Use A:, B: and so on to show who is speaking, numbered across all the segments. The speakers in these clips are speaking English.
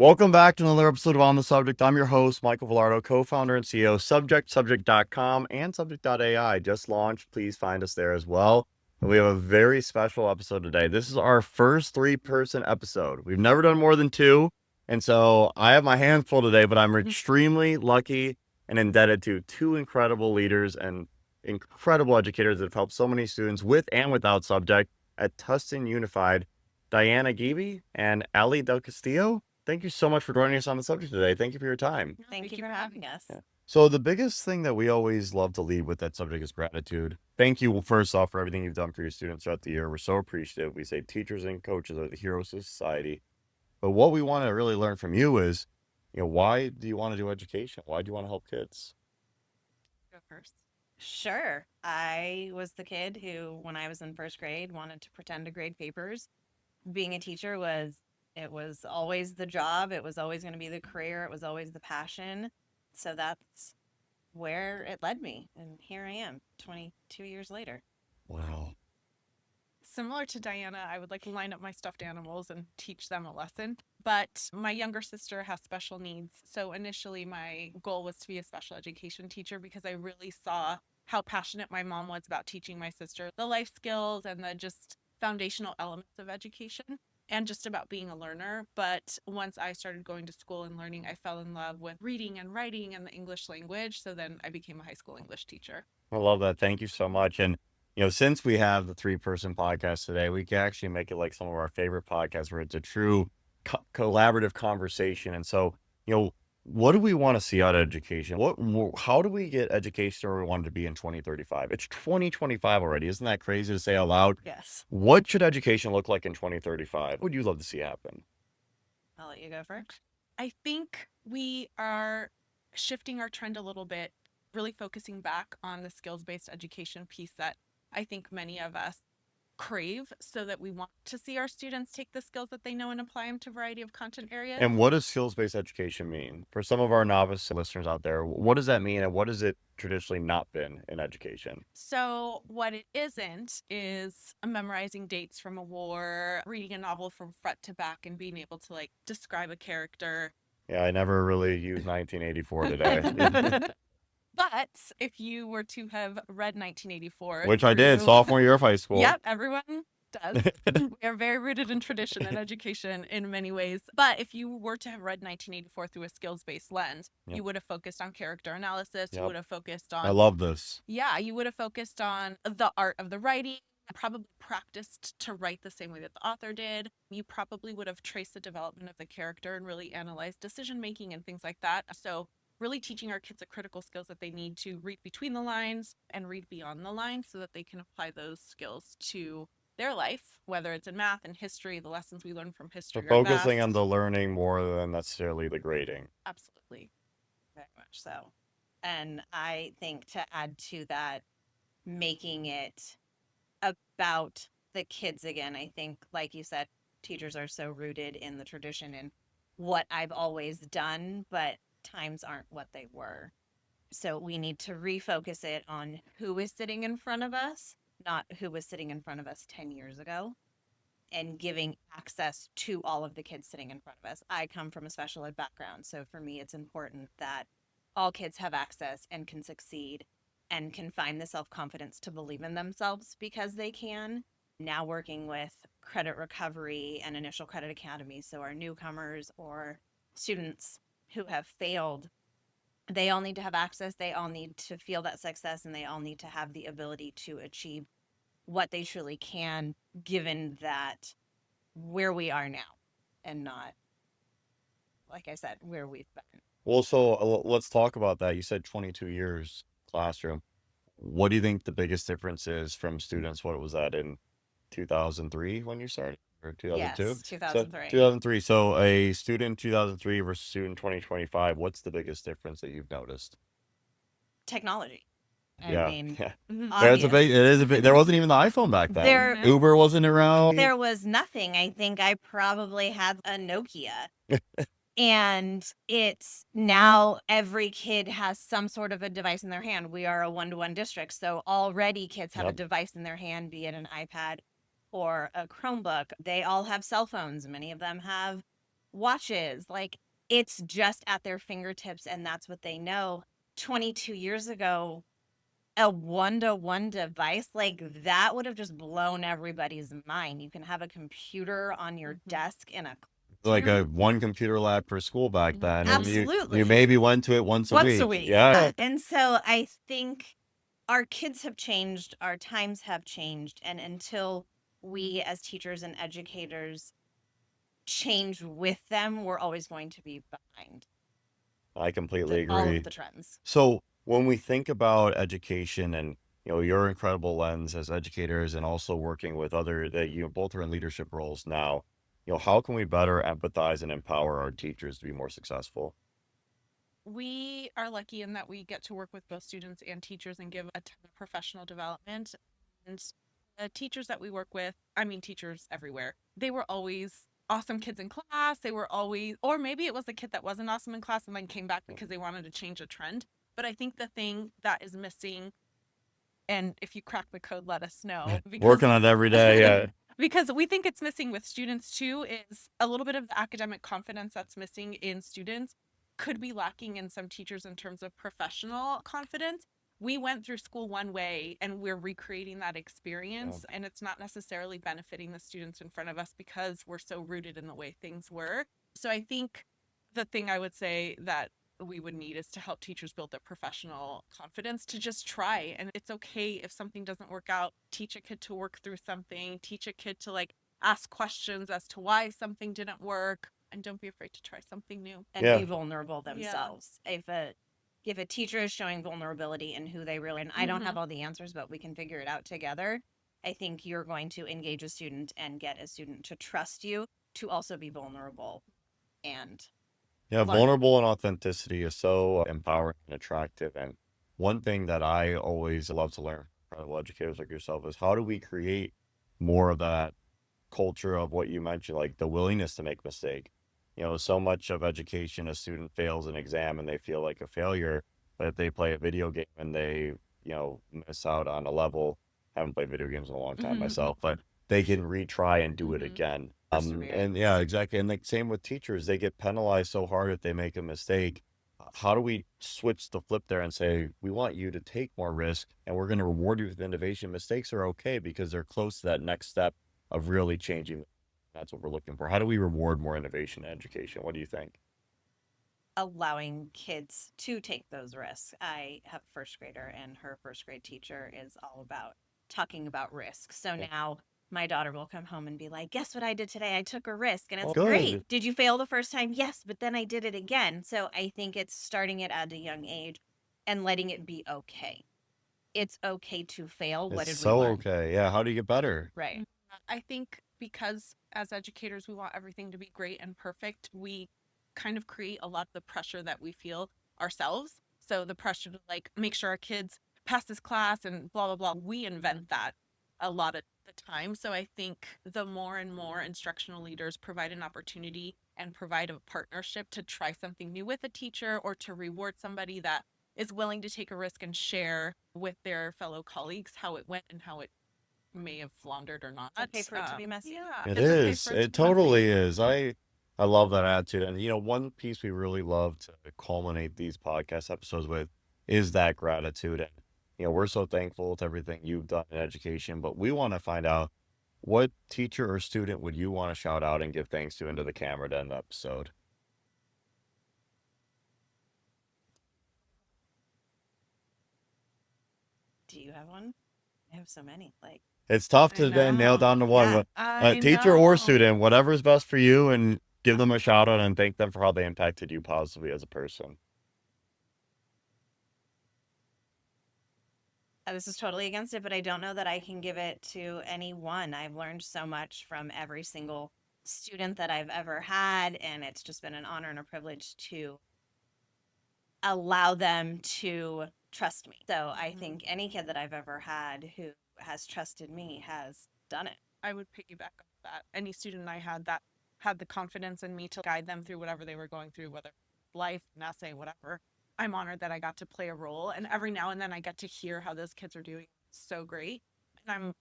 A: Welcome back to another episode of On the Subject. I'm your host, Michael Vilardo, co-founder and CEO of subject.com and subject.ai. Just launched. Please find us there as well. And we have a very special episode today. This is our first three-person episode. We've never done more than two. And so I have my hands full today, but I'm extremely lucky and indebted to two incredible leaders and incredible educators that have helped so many students with and without subject at Tustin Unified, Diana Gebe and Ali Del Castillo. Thank you so much for joining us on the subject today. Thank you for your time.
B: Thank you for having us.
A: Yeah. So the biggest thing that we always love to lead with that subject is gratitude. Thank you, first off, for everything you've done for your students throughout the year. We're so appreciative. We say teachers and coaches are the heroes of society. But what we want to really learn from you is, why do you want to do education? Why do you want to help kids?
B: Go first. Sure. I was the kid who, when I was in first grade, wanted to pretend to grade papers. Being a teacher was always the job. It was always going to be the career. It was always the passion. So that's where it led me. And here I am 22 years later.
A: Wow.
C: Similar to Diana, I would like to line up my stuffed animals and teach them a lesson. But my younger sister has special needs. So initially my goal was to be a special education teacher because I really saw how passionate my mom was about teaching my sister the life skills and the just foundational elements of education and just about being a learner. But once I started going to school and learning, I fell in love with reading and writing and the English language. So then I became a high school English teacher.
A: I love that. Thank you so much. And, since we have the three-person podcast today, we can actually make it like some of our favorite podcasts where it's a true collaborative conversation. And so, what do we want to see out of education? How do we get education where we want it to be in 2035? It's 2025 already. Isn't that crazy to say out loud?
B: Yes.
A: What should education look like in 2035? What would you love to see happen?
B: I'll let you go first.
C: I think we are shifting our trend a little bit, really focusing back on the skills-based education piece that I think many of us crave, so that we want to see our students take the skills that they know and apply them to a variety of content areas.
A: And what does skills-based education mean? For some of our novice listeners out there, what does that mean and what has it traditionally not been in education?
C: So what it isn't is memorizing dates from a war, reading a novel from front to back and being able to describe a character.
A: Yeah, I never really used 1984 today.
C: But if you were to have read 1984,
A: which I did, sophomore year of high school.
C: Yep, everyone does. We are very rooted in tradition and education in many ways. But if you were to have read 1984 through a skills-based lens, you would have focused on character analysis. You would have focused on...
A: I love this.
C: Yeah, you would have focused on the art of the writing, probably practiced to write the same way that the author did. You probably would have traced the development of the character and really analyzed decision-making and things like that. So really teaching our kids the critical skills that they need to read between the lines and read beyond the lines so that they can apply those skills to their life, whether it's in math and history, the lessons we learn from history.
A: So focusing on the learning more than necessarily the grading.
C: Absolutely.
B: Very much so. And I think to add to that, making it about the kids again, I think, like you said, teachers are so rooted in the tradition and what I've always done, but times aren't what they were. So we need to refocus it on who is sitting in front of us, not who was sitting in front of us 10 years ago, and giving access to all of the kids sitting in front of us. I come from a special ed background, so for me it's important that all kids have access and can succeed and can find the self-confidence to believe in themselves because they can. Now working with credit recovery and initial credit academies, so our newcomers or students who have failed, they all need to have access, they all need to feel that success, and they all need to have the ability to achieve what they truly can, given that where we are now and not, like I said, where we've been.
A: Well, so let's talk about that. You said 22 years classroom. What do you think the biggest difference is from students? What was that in 2003 when you started? Or 2002?
B: Yes, 2003.
A: So 2003. So a student 2003 versus student 2025. What's the biggest difference that you've noticed?
B: Technology. I mean,
A: There's it is a big, there wasn't even the iPhone back then. Uber wasn't around.
B: There was nothing. I think I probably had a Nokia. And it's now every kid has some sort of a device in their hand. We are a one-to-one district. So already kids have a device in their hand, be it an iPad or a Chromebook. They all have cell phones. Many of them have watches. Like, it's just at their fingertips, and that's what they know. 22 years ago, a one-to-one device like that would have just blown everybody's mind. You can have a computer on your desk in a
A: Like a
B: classroom.
A: one computer lab per school back then, and you
B: Absolutely.
A: maybe went to it once a
B: Once a
A: week.
B: week.
A: Yeah.
B: And so I think our kids have changed, our times have changed, and until we as teachers and educators change with them, we're always going to be behind
A: I completely
B: all
A: agree.
B: of the trends.
A: So when we think about education and your incredible lens as educators and also working with other that you both are in leadership roles now, how can we better empathize and empower our teachers to be more successful?
C: We are lucky in that we get to work with both students and teachers and give a ton of professional development. And the teachers that we work with, I mean, teachers everywhere, they were always awesome kids in class. They were always, or maybe it was a kid that wasn't awesome in class and then came back because they wanted to change a trend. But I think the thing that is missing, and if you crack the code, let us know. Because
A: Working on it every day. Yeah.
C: because we think it's missing with students too, is a little bit of the academic confidence that's missing in students could be lacking in some teachers in terms of professional confidence. We went through school one way and we're recreating that experience, and it's not necessarily benefiting the students in front of us because we're so rooted in the way things were. So I think the thing I would say that we would need is to help teachers build their professional confidence to just try. And it's okay if something doesn't work out. Teach a kid to work through something, teach a kid to like ask questions as to why something didn't work, and don't be afraid to try something new.
B: And
A: Yeah.
B: be vulnerable themselves. If a teacher is showing vulnerability in who they really, and I don't have all the answers, but we can figure it out together, I think you're going to engage a student and get a student to trust you to also be vulnerable. And
A: Yeah,
B: learn.
A: vulnerable and authenticity is so empowering and attractive. And one thing that I always love to learn from incredible educators like yourself is how do we create more of that culture of what you mentioned, like the willingness to make mistake. So much of education, a student fails an exam and they feel like a failure, but if they play a video game and they, miss out on a level, haven't played video games in a long time myself, but they can retry and do it again. And yeah, exactly. And like same with teachers, they get penalized so hard if they make a mistake. How do we switch the flip there and say, we want you to take more risk and we're going to reward you with innovation? Mistakes are okay because they're close to that next step of really changing. That's what we're looking for. How do we reward more innovation in education? What do you think?
B: allowing kids to take those risks. I have a first grader, and her first grade teacher is all about talking about risks. So now my daughter will come home and be like, guess what I did today? I took a risk, and it's great. Did you fail the first time? Yes, but then I did it again. So I think it's starting it at a young age and letting it be okay. It's okay to fail. What
A: It's
B: did we learn?
A: okay. Yeah. How do you get better?
B: Right.
C: I think because as educators, we want everything to be great and perfect, we kind of create a lot of the pressure that we feel ourselves. So the pressure to like make sure our kids pass this class and blah, blah, blah. We invent that a lot of the time. So I think the more and more instructional leaders provide an opportunity and provide a partnership to try something new with a teacher or to reward somebody that is willing to take a risk and share with their fellow colleagues how it went and how it may have floundered or not.
B: It's okay for it to be messy.
C: Yeah,
A: It
C: it's okay
A: is.
C: for it to
A: It
C: be messy.
A: totally is. I love that attitude. And one piece we really love to culminate these podcast episodes with is that gratitude. And we're so thankful to everything you've done in education, but we want to find out what teacher or student would you want to shout out and give thanks to into the camera to end the episode?
B: Do you have one? I have so many. Like,
A: It's tough
C: I
A: to then nail down to one.
B: Yeah,
A: but, teacher or student, whatever's best for you, and give them a shout out and thank them for how they impacted you positively as a person.
B: This is totally against it, but I don't know that I can give it to anyone. I've learned so much from every single student that I've ever had, and it's just been an honor and a privilege to allow them to trust me. So I think any kid that I've ever had who has trusted me has done it.
C: I would piggyback on that. Any student I had that had the confidence in me to guide them through whatever they were going through, whether life, an essay, whatever. I'm honored that I got to play a role, and every now and then I get to hear how those kids are doing. It's so great, and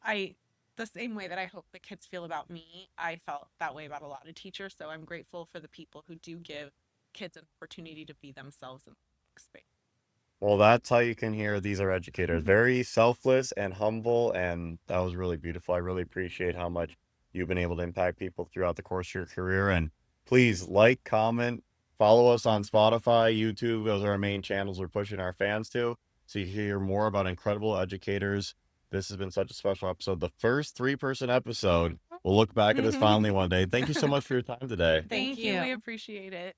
C: I the same way that I hope the kids feel about me, I felt that way about a lot of teachers. So I'm grateful for the people who do give kids an opportunity to be themselves in the space.
A: Well, that's how you can hear these are educators. Very selfless and humble, and that was really beautiful. I really appreciate how much you've been able to impact people throughout the course of your career. And please like, comment, follow us on Spotify, YouTube. Those are our main channels we're pushing our fans to. So you hear more about incredible educators. This has been such a special episode. The first 3-person episode. We'll look back at this fondly one day. Thank you so much for your time today.
C: Thank you.
B: you.
C: We appreciate it.